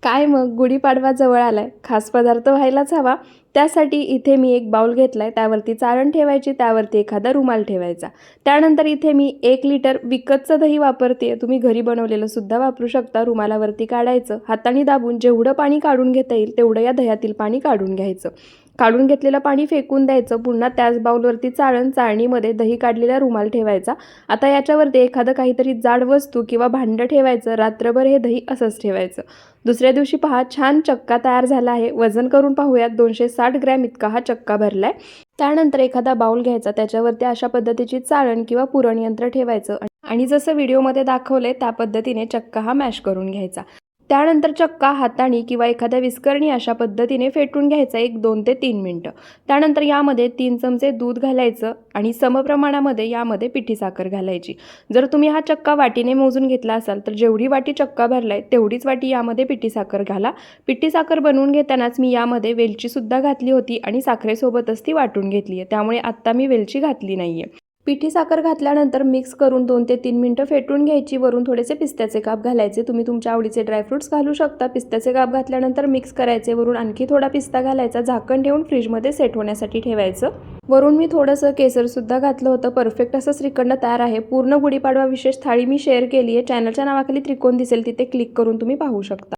काय मग गुढीपाडवा जवळ आलाय, खास पदार्थ व्हायलाच हवा. त्यासाठी इथे मी एक बाउल घेतलाय, त्यावरती चाळण ठेवायची, त्यावरती एखादा रुमाल ठेवायचा. त्यानंतर इथे मी 1 लिटर विकतचं दही वापरते, तुम्ही घरी बनवलेलं सुद्धा वापरू शकता. रुमालावरती काढायचं, हाताने दाबून जेवढं पाणी काढून घेता येईल तेवढं या दह्यातील पाणी काढून घ्यायचं. काढून घेतलेलं पाणी फेकून द्यायचं. पुन्हा त्याच बाउलवरती चाळणीमध्ये दही काढलेला रुमाल ठेवायचा. आता याच्यावरती एखादं काहीतरी जाड वस्तू किंवा भांडं ठेवायचं. रात्रभर हे दही असंच ठेवायचं. दुसऱ्या दिवशी पहा, छान चक्का तयार झाला आहे. वजन करून पाहूयात. 260 ग्रॅम इतका हा चक्का भरलाय. त्यानंतर एखादा बाउल घ्यायचा, त्याच्यावरती अशा पद्धतीची चाळण किंवा पुरण यंत्र ठेवायचं आणि जसं व्हिडिओमध्ये दाखवलंय त्या पद्धतीने चक्का हा मॅश करून घ्यायचा. त्यानंतर चक्का हाताने किंवा एखाद्या विस्करणी अशा पद्धतीने फेटून घ्यायचा 2 ते 3 मिनिटं. त्यानंतर यामध्ये 3 चमचे दूध घालायचं आणि समप्रमाणामध्ये यामध्ये पिठी साखर घालायची. जर तुम्ही हा चक्का वाटीने मोजून घेतला असाल तर जेवढी वाटी चक्का भरलाय तेवढीच वाटी यामध्ये पिठी साखर घाला. पिठी साखर बनवून घेतानाच मी यामध्ये वेलचीसुद्धा घातली होती आणि साखरेसोबतच ती वाटून घेतली आहे, त्यामुळे आत्ता मी वेलची घातली नाही आहे. पिठी साखर घातल्यानंतर मिक्स करून 2 ते 3 मिनिटं फेटून घ्यायची. वरून थोडेसे पिस्त्याचे काप घालायचे. तुम्ही तुमच्या आवडीचे ड्रायफ्रुट्स घालू शकता. पिस्त्याचे काप घातल्यानंतर मिक्स करायचे. वरून आणखी थोडा पिस्ता घालायचा. झाकण ठेवून फ्रीजमध्ये सेट होण्यासाठी ठेवायचं. वरून मी थोडंसं केसरसुद्धा घातलं होतं. परफेक्ट असं श्रीखंड तयार आहे. पूर्ण गुढीपाडवा विशेष थाळी मी शेअर केली आहे. चॅनलच्या नावाखाली त्रिकोण दिसेल, तिथे क्लिक करून तुम्ही पाहू शकता.